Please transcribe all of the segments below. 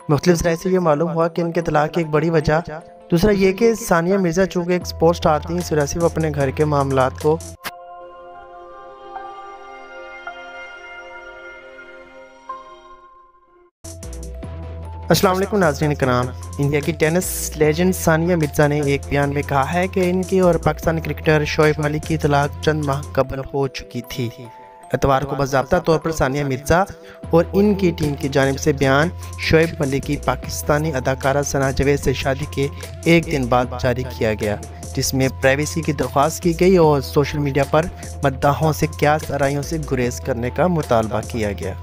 مختلف ذرائع سے یہ معلوم ہوا کہ ان کے طلاق کی ایک بڑی وجہ دوسرا یہ کہ ثانیہ مرزا چونکہ ایک سپورٹ سٹار تھیں، اس وجہ سے وہ اپنے گھر کے معاملات کو السلام علیکم ناظرین کرام۔ انڈیا کی ٹینس لیجنڈ ثانیہ مرزا نے ایک بیان میں کہا ہے کہ ان کی اور پاکستانی کرکٹر شعیب ملک کی طلاق چند ماہ قبل ہو چکی تھی۔ اتوار کو باضابطہ طور پر ثانیہ مرزا اور ان کی ٹیم کی جانب سے بیان شعیب ملک کی پاکستانی اداکارہ ثنا جاوید سے شادی کے ایک دن بعد جاری کیا گیا، جس میں پرائیویسی کی درخواست کی گئی اور سوشل میڈیا پر مداحوں سے قیاس آرائیوں سے گریز کرنے کا مطالبہ کیا گیا۔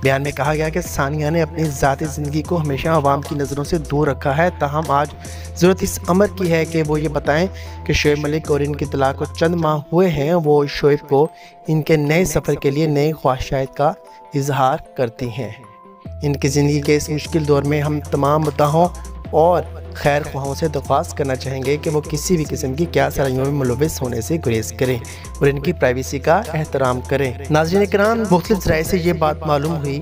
بیان میں کہا گیا کہ ثانیہ نے اپنی ذاتی زندگی کو ہمیشہ عوام کی نظروں سے دور رکھا ہے، تاہم آج ضرورت اس امر کی ہے کہ وہ یہ بتائیں کہ شعیب ملک اور ان کی طلاق کو چند ماہ ہوئے ہیں، وہ شعیب کو ان کے نئے سفر کے لیے نئی خواہشات کا اظہار کرتی ہیں۔ ان کی زندگی کے اس مشکل دور میں ہم تمام مداحوں اور خیر خواہوں سے درخواست کرنا چاہیں گے کہ وہ کسی بھی قسم کی قیاس آرائیوں میں ملوث ہونے سے گریز کریں اور ان کی پرائیویسی کا احترام کریں۔ ناظرین کرام، مختلف ذرائع سے یہ بات معلوم ہوئی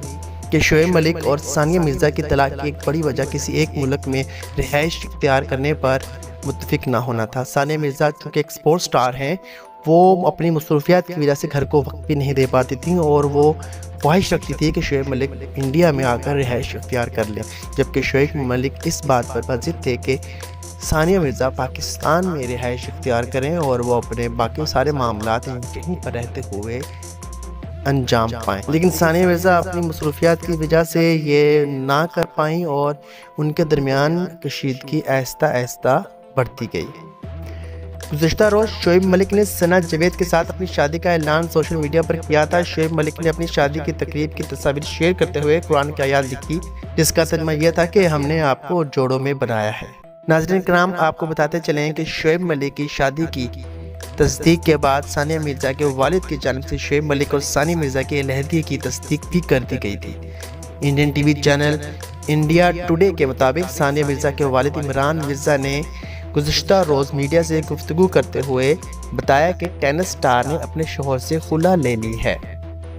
کہ شعیب ملک اور ثانیہ مرزا کی طلاق کی ایک بڑی وجہ کسی ایک ملک میں رہائش اختیار کرنے پر متفق نہ ہونا تھا۔ ثانیہ مرزا چونکہ ایک سپورٹ سٹار ہیں، وہ اپنی مصروفیات کی وجہ سے گھر کو وقت بھی نہیں دے پاتی تھیں اور وہ خواہش رکھتی تھی کہ شعیب ملک انڈیا میں آ کر رہائش اختیار کر لیں، جبکہ شعیب ملک اس بات پر ضد تھے کہ ثانیہ مرزا پاکستان میں رہائش اختیار کریں اور وہ اپنے باقی سارے معاملات کہیں پر رہتے ہوئے انجام پائیں، لیکن ثانیہ مرزا اپنی مصروفیات کی وجہ سے یہ نہ کر پائیں اور ان کے درمیان کشیدگی آہستہ آہستہ بڑھتی گئی۔ گزشتہ روز شعیب ملک نے ثنا جاوید کے ساتھ اپنی شادی کا اعلان سوشل میڈیا پر کیا تھا۔ شعیب ملک نے اپنی شادی کی تقریب کی تصاویر شیئر کرتے ہوئے قرآن کی آیات لکھی، جس کا ترجمہ یہ تھا کہ ہم نے آپ کو جوڑوں میں بنایا ہے۔ ناظرین کرام، آپ کو بتاتے چلیں کہ شعیب ملک کی شادی کی تصدیق کے بعد ثانیہ مرزا کے والد کی جانب سے شعیب ملک اور ثانیہ مرزا کے علیحدگی کی تصدیق بھی کر دی گئی تھی۔ Indian T V channel India today کے مطابق ثانیہ مرزا کے والد عمران مرزا نے گزشتہ روز میڈیا سے گفتگو کرتے ہوئے بتایا کہ ٹینس سٹار نے اپنے شوہر سے خلا لے لی ہے۔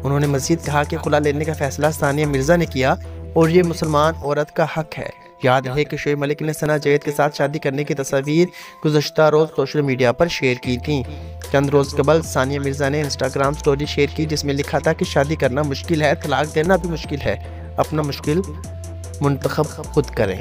انہوں نے مزید کہا کہ خلا لینے کا فیصلہ ثانیہ مرزا نے کیا اور یہ مسلمان عورت کا حق ہے۔ یاد رہے کہ شعیب ملک نے ثنا جاوید کے ساتھ شادی کرنے کی تصاویر گزشتہ روز سوشل میڈیا پر شیئر کی تھیں۔ چند روز قبل ثانیہ مرزا نے انسٹاگرام سٹوری شیئر کی، جس میں لکھا تھا کہ شادی کرنا مشکل ہے، طلاق دینا بھی مشکل ہے، اپنا مشکل منتخب خود کریں۔